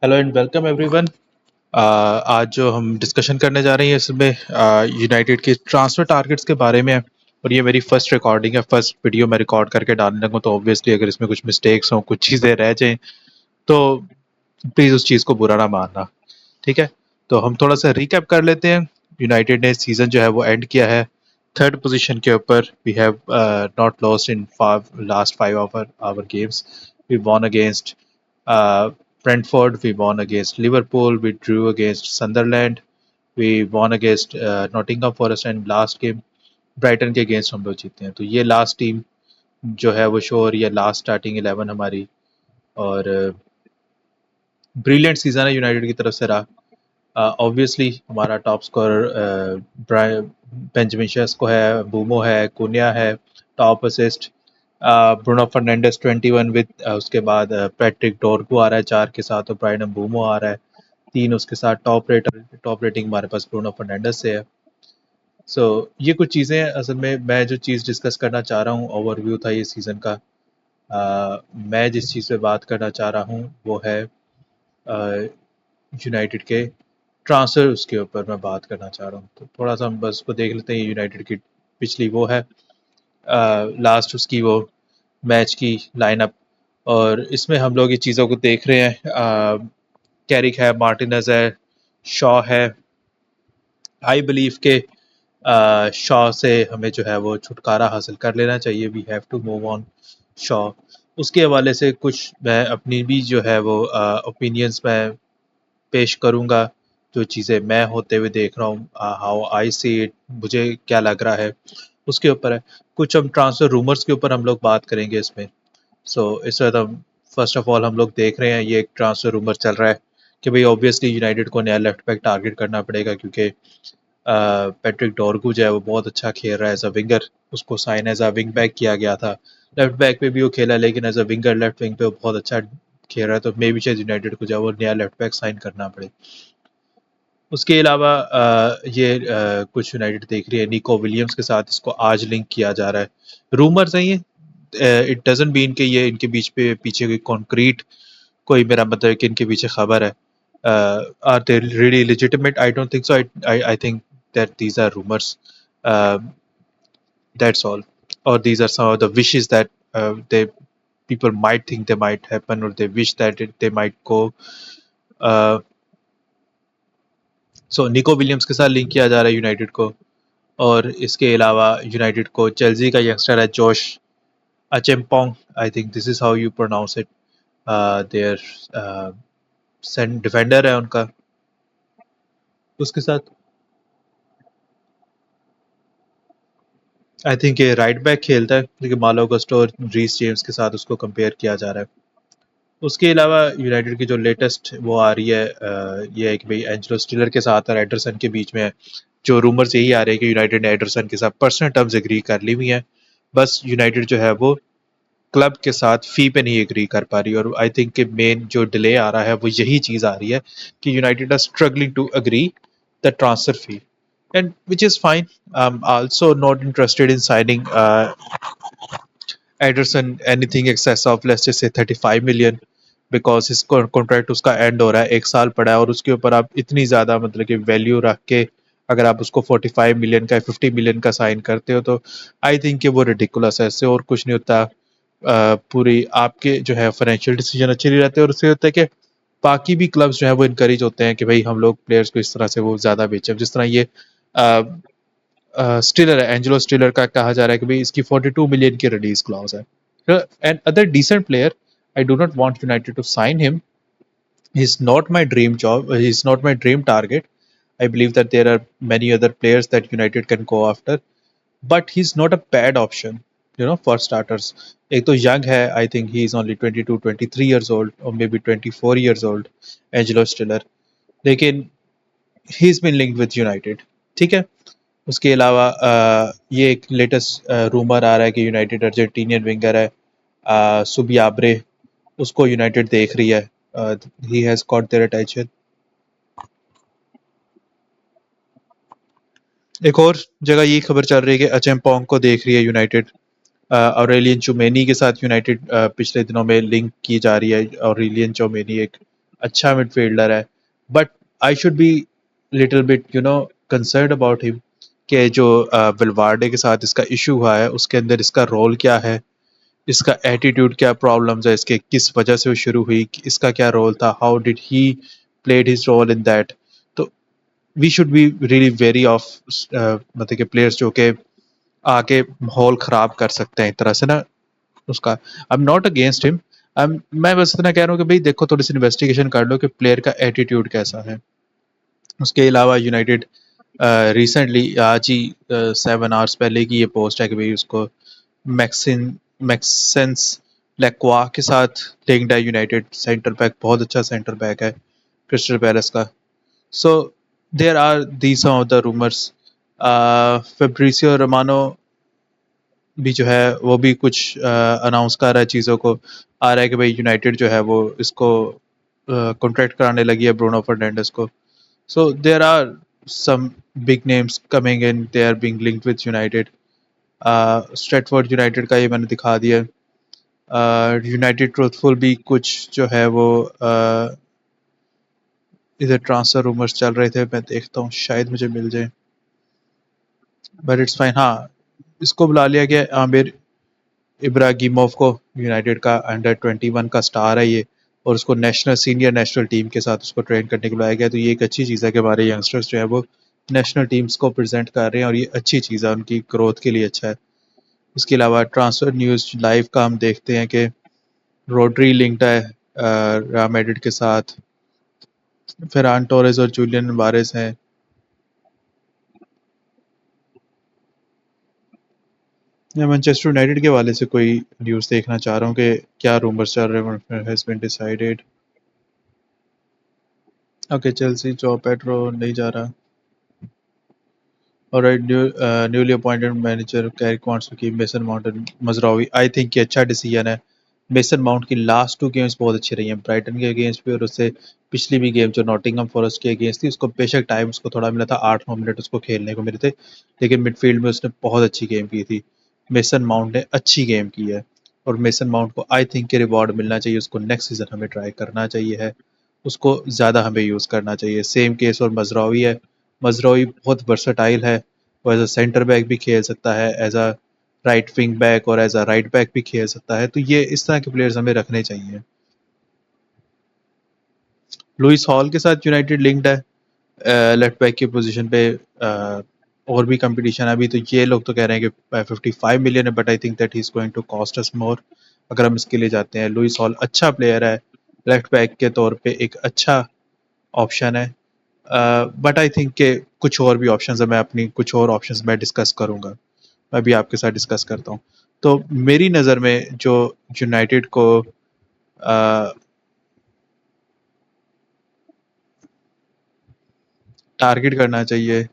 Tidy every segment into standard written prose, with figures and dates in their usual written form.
Hello and welcome everyone. आज जो हम डिस्कशन करने जा रहे हैं इसमें यूनाइटेड के ट्रांसफर टारगेट्स के बारे में है। और ये मेरी फर्स्ट रिकॉर्डिंग है, फर्स्ट वीडियो मैं रिकॉर्ड करके डालने लगूँ, तो ऑब्वियसली अगर इसमें कुछ मिस्टेक्स हों, कुछ चीज़ें रह जाएं, तो प्लीज़ उस चीज़ को बुरा ना मानना। ठीक है, तो हम थोड़ा सा रिकैप कर लेते हैं। यूनाइटेड ने सीजन जो है वो एंड किया है थर्ड पोजीशन के ऊपर। We have not lost in last five our games. We won against Brentford, we won against Liverpool, we drew against Sunderland, we won against Nottingham Forest and last game Brighton के against हम लोग जीते हैं। तो ये last team जो है वो शो हो रही है, लास्ट स्टार्टिंग 11 हमारी। और ब्रिलियंट सीजन है यूनाइटेड की तरफ से रहा। ऑब्वियसली हमारा टॉप स्कोरर बेंजामिन शेस्को है, बूमो है, कुनिया है, top assist Bruno Fernandes 21 with उसके बाद पैट्रिक डोरगू आ रहा है 4 के साथ, और ब्रायन बूमो आ रहा है 3 उसके साथ। टॉप रेटिंग हमारे पास ब्रूनो फर्नांडिस से है। सो ये कुछ चीज़ें असल में मैं जो चीज़ डिस्कस करना चाह रहा हूँ, ओवरव्यू था ये सीज़न का। मैं जिस चीज़ पे बात करना चाह रहा हूँ वो है यूनाइटेड के ट्रांसफर, उसके ऊपर मैं बात करना चाह रहा हूँ। तो थोड़ा सा हम बस को देख लेते हैं। यूनाइटेड की पिछली वो है लास्ट उसकी वो मैच की लाइनअप, और इसमें हम लोग ये चीज़ों को देख रहे हैं। कैरिक है, मार्टिनेज है, शॉ है। आई बिलीव के शॉ से हमें जो है वो छुटकारा हासिल कर लेना चाहिए। We have to move on Shaw. उसके हवाले से कुछ मैं अपनी भी जो है वो ओपिनियंस में पेश करूँगा, जो चीज़ें मैं होते हुए देख रहा हूँ, हाउ आई सी इट, मुझे क्या लग रहा है उसके ऊपर है। कुछ हम ट्रांसफर रूमर्स के ऊपर हम लोग बात करेंगे इसमें। सो इस वक्त हम फर्स्ट ऑफ ऑल हम लोग देख रहे हैं, ये एक ट्रांसफर रूमर चल रहा है कि भाई ऑब्वियसली यूनाइटेड को नया लेफ्ट बैक टारगेट करना पड़ेगा, क्योंकि पैट्रिक डॉर्गू जो है वो बहुत अच्छा खेल रहा है एज अ विंगर। उसको sign as a wing back किया गया था, लेफ्ट बैक पे भी वो खेला, लेकिन as a winger left wing पे वो बहुत अच्छा खेल रहा है। तो मे भी शायद यूनाइटेड को जो है वो नया लेफ्ट बैक साइन करना पड़े। उसके अलावा कुछ यूनाइटेड देख रही है निको विलियम्स के साथ, इसको आज लिंक किया जा रहा है। रूमर्स हैं ये, इट डजंट मीन कि ये इनके बीच पे पीछे कोई कॉन्क्रीट कोई मेरा मतलब है कि इनके पीछे खबर है। Are they really legitimate? I don't think so. I think that these are rumours, that's all. और these are some of the wishes that they people might think they might happen, or they wish that they might go. So Nico Williams के साथ link किया जा रहा है United को। और इसके अलावा यूनाइटेड को चेल्सी का यंगस्टर है Josh Acheampong, I think this is how you pronounce it, their defender है उनका। उसके साथ आई थिंक ये राइट बैक खेलता है, लेकिन मालो अगुस्तो और रीस जेम्स के साथ उसको कंपेयर किया जा रहा है। उसके अलावा यूनाइटेड की जो लेटेस्ट वो आ रही है, ये है कि भाई एंजेलो स्टिलर के साथ और एडरसन के बीच में है। जो रूमर्स यही आ रहे हैं कि यूनाइटेड ने एडरसन के साथ पर्सनल टर्म्स एग्री कर ली हुई हैं। बस यूनाइटेड जो है वो क्लब के साथ फी पे नहीं एग्री कर पा रही, और आई थिंक कि मेन जो डिले आ रहा है वो यही चीज़ आ रही है कि United are struggling to agree the transfer fee, and which is fine. I am also not interested in signing Ederson anything excess of let's just say 35 million, because इस कॉन्ट्रैक्ट उसका एंड हो रहा है, 1 साल पड़ा है, और उसके ऊपर आप इतनी ज़्यादा मतलब कि वैल्यू रख के अगर आप उसको 45 मिलियन का 50 मिलियन का साइन करते हो, तो आई थिंक कि वो रिडिकुलस है। इससे और कुछ नहीं होता। पूरी आपके जो है फाइनेंशियल डिसीजन अच्छे नहीं रहते, और उससे होता है कि बाकी भी क्लब्स जो है वो इनकरेज होते हैं कि भाई हम लोग प्लेयर्स को इस तरह से वो ज़्यादा बेचें। जिस तरह ये स्टिलर है, एंजेलो स्टिलर का कहा जा रहा है कि भाई इसकी 42 मिलियन की रिलीज क्लॉज है। And other decent player, I do not want United to sign him. He's not my dream job. He's not my dream target. I believe that there are many other players that United can go after, but he's not a bad option, for starters. एक तो young है, I think he is only 22, 23 years old, or maybe 24 years old, Angelo Stiller. लेकिन he's been linked with United. ठीक है। उसके अलावा ये एक लेटेस्ट रूमर आ रहा है कि यूनाइटेड अर्जेंटीनियन विंगर है सुबियाब्रे, उसको यूनाइटेड देख रही है। He has caught their attention. एक और जगह ये खबर चल रही है कि अचेम्पोंग को देख रही है यूनाइटेड। ऑरेलियन चुमेनी के साथ यूनाइटेड पिछले दिनों में लिंक की जा रही है। ऑरेलियन चुमेनी एक अच्छा मिडफील्डर है, but I should be little bit concerned about him कि जो विलवार्डे के साथ इसका इशू हुआ है उसके अंदर इसका रोल क्या है, इसका एटीट्यूड क्या प्रॉब्लम्स है, इसके किस वजह से वो शुरू हुई, इसका क्या रोल था, how did he played his role in that. तो we should be really very of मतलब कि प्लेयर्स जो कि आके माहौल खराब कर सकते हैं एक तरह से ना उसका। I am not against him, मैं बस इतना कह रहा हूँ कि भाई देखो थोड़ी सी इन्वेस्टिगेशन कर लो कि प्लेयर का एटीट्यूड कैसा है। उसके अलावा यूनाइटेड रिसेंटली आज ही 7 आवर्स पहले की ये पोस्ट है कि भाई उसको मैक्सिन मैक्सेंस लेक्वा के साथ लिंक्ड है यूनाइटेड, सेंटर बैक, बहुत अच्छा सेंटर बैक है क्रिस्टल पैलेस का। So there are the some of the rumours. Fabrizio Romano भी जो है वो भी कुछ अनाउंस कर रहा है चीज़ों को, आ रहा है कि भाई यूनाइटेड जो है वो इसको कॉन्ट्रैक्ट कराने लगी है ब्रूनो फर्नांडिस को। So there are some big names coming in, they are being linked with United. Stretford United का ये मैंने दिखा दिया। यूनाइटेड ट्रूथफुल भी कुछ जो है वो इधर ट्रांसफर रूमर्स चल रहे थे, मैं देखता हूँ शायद मुझे मिल जाए, बट इट्स फाइन। हाँ, इसको बुला लिया गया आमिर इब्रागिमोव को, यूनाइटेड का अंडर 21 का स्टार है ये, और उसको नेशनल सीनियर नेशनल टीम के साथ उसको ट्रेन करने के लिए बुलाया गया। तो ये एक अच्छी चीज़ है कि हमारे यंगस्टर्स जो है वो नेशनल टीम्स को प्रेजेंट कर रहे हैं, और ये अच्छी चीज़ है, उनकी ग्रोथ के लिए अच्छा है। इसके अलावा ट्रांसफर न्यूज़ लाइव का हम देखते हैं कि रोड्री लिंक्ड है रियल मैड्रिड के साथ, फेरान टोरेस और जूलियन वारेस हैं। मैं मैनचेस्टर यूनाइटेड के हवाले से कोई न्यूज़ देखना चाह रहा हूँ कि क्या रूमर्स चल रहे हैं, has been decided. Okay, Chelsea जो पेड्रो नहीं जा रहा। Alright, newly appointed manager Carrick wants to keep Mason Mount and Mazraoui. I think ये अच्छा डिसीजन है। मेसन माउंट की लास्ट 2 गेम्स बहुत अच्छी रही हैं, ब्राइटन के अगेंस्ट भी और उससे पिछली भी गेम जो नॉटिंघम फॉरेस्ट के अगेंस्ट थी, उसको बेशक टाइम उसको थोड़ा मिला था, 8-9 मिनट उसको खेलने को मिले थे, लेकिन मिडफील्ड में उसने बहुत अच्छी गेम की थी। मेसन माउंट ने अच्छी गेम की है, और मेसन माउंट को आई थिंक के रिवॉर्ड मिलना चाहिए, उसको नेक्स्ट सीजन हमें ट्राई करना चाहिए है, उसको ज़्यादा हमें यूज़ करना चाहिए। सेम केस और मजरावी है। मजरावी बहुत वर्सटाइल है, वो एज अ सेंटर बैक भी खेल सकता है, as a right wing back और एज अ राइट बैक भी खेल सकता है। तो ये इस तरह के प्लेयर्स हमें रखने चाहिए। लुइस हॉल के साथ यूनाइटेड लिंक्ड है लेफ्ट बैक की पोजीशन पे। और भी कंपटीशन है अभी, तो ये लोग तो कह रहे हैं कि 55 मिलियन है, but I think that he is going to cost us more अगर हम इसके लिए जाते हैं। लुइस हॉल अच्छा प्लेयर है, लेफ्ट बैक के तौर पे एक अच्छा ऑप्शन है, बट आई थिंक के कुछ और भी ऑप्शंस है, मैं अपनी कुछ और ऑप्शंस मैं डिस्कस करूंगा, मैं भी आपके साथ डिस्कस करता हूँ। तो मेरी नज़र में जो यूनाइटेड को टारगेट करना चाहिए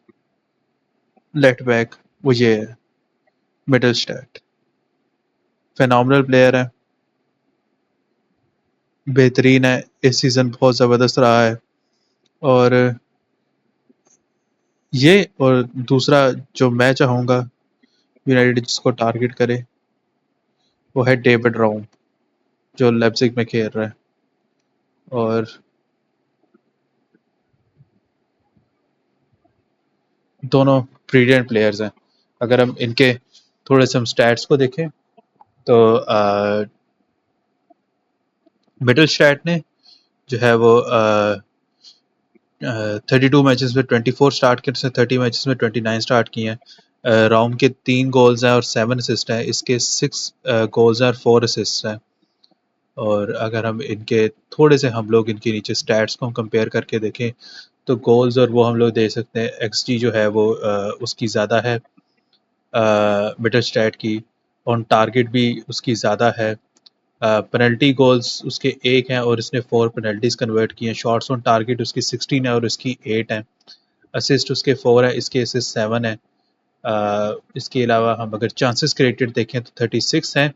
लेफ्ट बैक, वो ये है मिडल स्टैट। फेनोमिनल प्लेयर है, बेहतरीन है, इस सीज़न बहुत ज़बरदस्त रहा है। और ये, और दूसरा जो मैं चाहूँगा यूनाइटेड जिसको टारगेट करे वो है डेविड राउम, जो लेipzig में खेल रहा है। और दोनों ब्रिलियंट प्लेयर्स हैं। अगर हम इनके थोड़े से हम स्टैट्स को देखें तो मिडल स्टैट ने जो है वो 32 मैचेस में 24 स्टार्ट किए, उसने 30 मैचेस में 29 स्टार्ट किए हैं। राउम के 3 गोल्स हैं और 7 असिस्ट हैं, इसके 6 गोल्स हैं और 4 असिस्ट हैं। और अगर हम इनके थोड़े से हम लोग इनके नीचे स्टैट्स को हम कंपेयर करके देखें तो गोल्स और वो हम लोग दे सकते हैं, एक्सजी जो है वो उसकी ज़्यादा है मिडल स्टैट की, ऑन टारगेट भी उसकी ज़्यादा है। पेनल्टी गोल्स उसके 1 हैं और इसने 4 पेनल्टीज कन्वर्ट किए हैं। शॉट्स ऑन टारगेट उसकी 16 है और इसकी 8 है। असिस्ट उसके 4 है, इसके असिस्ट 7 है। इसके अलावा हम अगर चांसेस क्रिएटेड देखें तो 36 हैं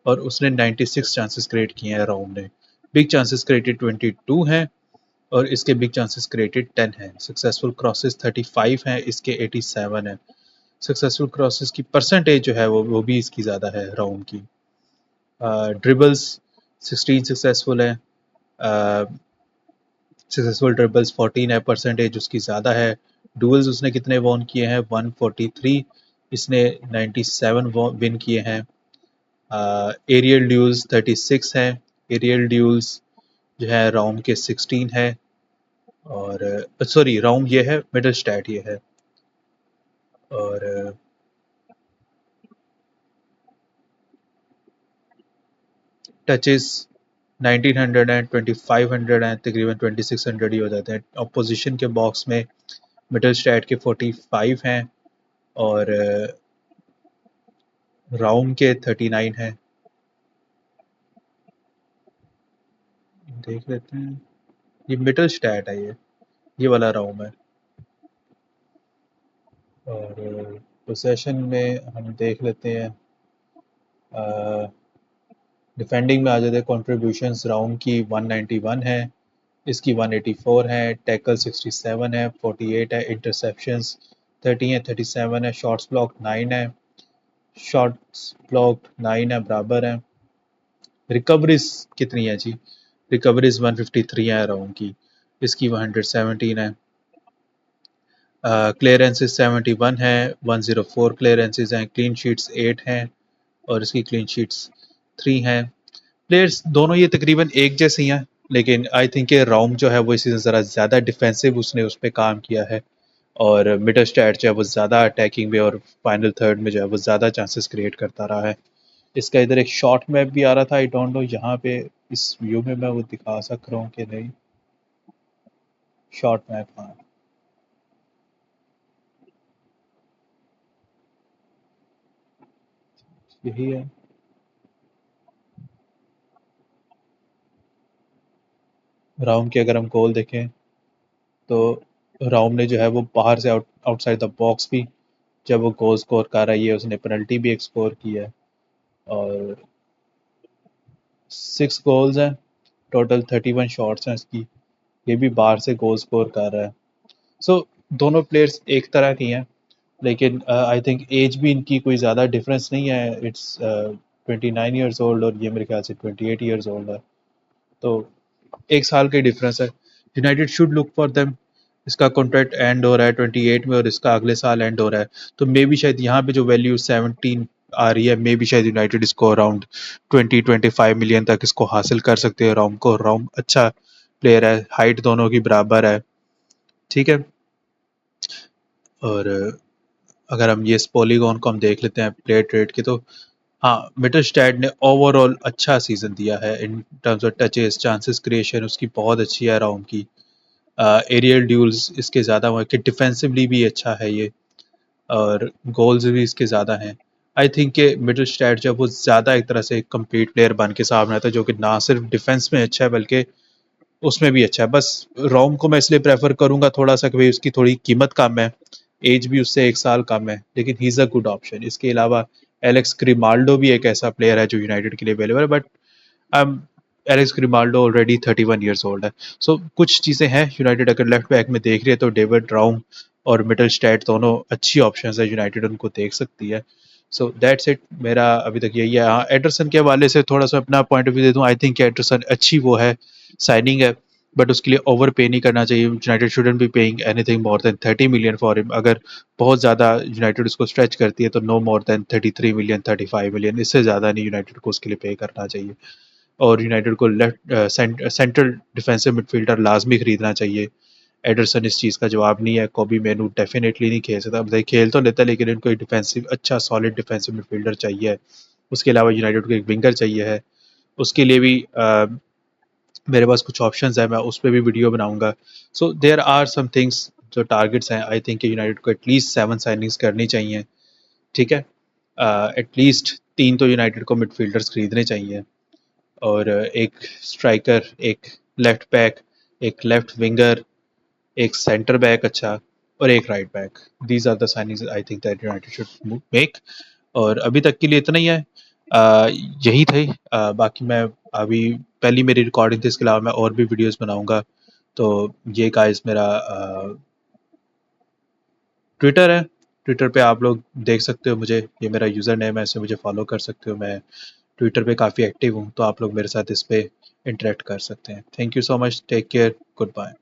और उसने 96 चांसेस क्रिएट किए हैं राउंड ने। बिग चांसेस क्रिएटेड 22 हैं और इसके बिग चांसेस क्रिएटेड 10 हैं। सक्सेसफुल क्रॉसेस 35 हैं, इसके 87 हैं। सक्सेसफुल क्रॉसेस की परसेंटेज जो है वो भी इसकी ज़्यादा है राउंड की। ड्रिबल्स 16 सक्सेसफुल है, सक्सेसफुल ट्रिपल्स 14 है, परसेंटेज उसकी ज़्यादा है। डुअल्स उसने कितने वॉन किए हैं? 143। इसने 97 विन किए हैं। एरियल ड्यूल्स 36 हैं। एरियल ड्यूल्स जो है राउंड के 16 है। और सॉरी, राउंड ये है, मिडल स्टैट ये है। और टचेस 1900 हैं, 2500 हैं, तकरीबन 2600 ही हो जाते हैं। अपोजिशन के बॉक्स में मिडल स्टैट के 45 हैं और राउंड के 39 हैं। देख लेते हैं, ये मिडल स्टैट है, ये वाला राउंड है। और पोसेशन में हम देख लेते हैं, डिफेंडिंग में आ जाते हैं। कॉन्ट्रीब्यूशंस राउंड की 191 है, इसकी 184 है। टैकल 67 है, 48 है। इंटरसेप्शंस 30 है, 37 है। शॉट्स ब्लॉक 9 है, शॉट्स ब्लॉक 9 है, बराबर है। रिकवरीज कितनी है जी? रिकवरीज 153 है राउंड की, इसकी 117 है। क्लियरेंसेस 71 है, 104 क्लियरेंसेस हैं। क्लीन शीट्स 8 हैं और इसकी क्लीन शीट्स 3 हैं। प्लेयर्स दोनों ये तकरीबन एक जैसे ही हैं, लेकिन आई थिंक ये राउंड जो है वो इस सीज़न ज़रा ज़्यादा डिफेंसिव उसने उस पर काम किया है, और मिडल स्टैट जो है वो ज़्यादा अटैकिंग में और फाइनल थर्ड में जो है वो ज़्यादा चांसेस क्रिएट करता रहा है। इसका इधर एक शॉर्ट मैप भी आ रहा था, आई डोंट नो यहाँ पे इस व्यू में मैं वो दिखा सक रहा हूँ कि नहीं। शॉर्ट मैप, हाँ यही है। राउंड के अगर हम गोल देखें तो राउंड ने जो है वो बाहर से आउटसाइड द बॉक्स भी जब वो गोल स्कोर कर रहा है, ये उसने पेनल्टी भी एक स्कोर की है। और 6 गोल्स हैं, टोटल 31 शॉट्स हैं इसकी, ये भी बाहर से गोल स्कोर कर रहा है। सो दोनों प्लेयर्स एक तरह की हैं, लेकिन आई थिंक एज भी इनकी कोई ज़्यादा डिफरेंस नहीं है। इट्स 29 ईयर्स ओल्ड और ये मेरे ख्याल से 28 ईयर्स ओल्ड है, तो 1 साल का डिफरेंस है। United should look for them. इसका कॉन्ट्रैक्ट एंड हो रहा है 28 में और इसका अगले साल एंड हो रहा है, तो मे बी शायद यहाँ पे जो वैल्यू 17 आ रही है, मे बी शायद यूनाइटेड इसको अराउंड 20-25 मिलियन तक इसको हासिल कर सकते हैं। राउंड को, राउंड अच्छा प्लेयर है, हाइट दोनों की बराबर है, ठीक है। और अगर हम ये पॉलीगॉन को हम देख लेते हैं प्लेयर ट्रेड के, तो हाँ, मिटलस्टैड ने ओवरऑल अच्छा सीजन दिया है in terms of touches, chances creation उसकी बहुत अच्छी है राउंड की। एरियल ड्यूल्स इसके ज़्यादा हुए कि डिफेंसिवली भी अच्छा है ये, और गोल्स भी इसके ज़्यादा हैं। आई थिंक कि मिडल स्टैट जब वो ज़्यादा एक तरह से एक कंप्लीट प्लेयर बन के सामने आता है, जो कि ना सिर्फ डिफेंस में अच्छा है बल्कि उसमें भी अच्छा है। बस रोम को मैं इसलिए प्रेफर करूंगा थोड़ा सा कि भाई उसकी थोड़ी कीमत कम है, एज भी उससे 1 साल कम है, लेकिन he is a good option. इसके अलावा एलेक्स ग्रिमाल्डो भी एक ऐसा प्लेयर है जो यूनाइटेड के लिए अवेलेबल है, but Alex Grimaldo already 31 years old है। सो कुछ चीज़ें हैं, यूनाइटेड अगर लेफ्ट बैक में देख रही है तो डेविड राउम और मिडल स्टैट दोनों अच्छी ऑप्शन है, यूनाइटेड उनको देख सकती है। सो दैट्स इट, मेरा अभी तक यही है। हाँ, एडरसन के हवाले से थोड़ा सा अपना पॉइंट ऑफ व्यू दे दूँ। आई थिंक एडरसन अच्छी वो है, साइनिंग है, बट उसके लिए ओवर पे नहीं करना चाहिए। United shouldn't be paying anything more than 30 million for him. अगर बहुत ज़्यादा यूनाइटेड उसको स्ट्रेच करती है तो no more than 33 million, 35 million, इससे ज़्यादा नहीं यूनाइटेड को उसके लिए पे करना चाहिए। और यूनाइटेड को लेफ्ट सेंट्रल डिफेंसिव मिडफील्डर लाजमी खरीदना चाहिए। एडरसन इस चीज़ का जवाब नहीं है। कोबी मेनू डेफिनेटली नहीं खेल सकता, भाई खेल तो लेता है लेकिन इनको एक डिफेंसिव अच्छा सॉलिड डिफेंसिव मिडफील्डर चाहिए है। उसके अलावा यूनाइटेड को एक विंगर चाहिए है, उसके लिए भी मेरे पास कुछ ऑप्शंस है, मैं उस पर भी वीडियो बनाऊंगा। So there are some things जो टारगेट्स हैं, आई थिंक यूनाइटेड को एटलीस्ट 7 साइनिंग्स करनी चाहिए, ठीक है। एटलीस्ट 3 तो यूनाइटेड को मिडफील्डर्स खरीदने चाहिए, और एक स्ट्राइकर, एक लेफ्ट बैक, एक लेफ्ट विंगर, एक सेंटर बैक अच्छा, और एक right back. These are the signings I think that United should make. और अभी तक के लिए इतना ही है। अ, यही थे। बाकी मैं अभी पहली मेरी रिकॉर्डिंग थी, इसके अलावा मैं और भी वीडियोस बनाऊंगा। तो ये गाइस मेरा ट्विटर है, ट्विटर पे आप लोग देख सकते हो मुझे, ये मेरा यूज़र नेम है, इससे मुझे फॉलो कर सकते हो। मैं ट्विटर पे काफ़ी एक्टिव हूँ, तो आप लोग मेरे साथ इस पे इंटरेक्ट कर सकते हैं। Thank you so much, take care. Good bye.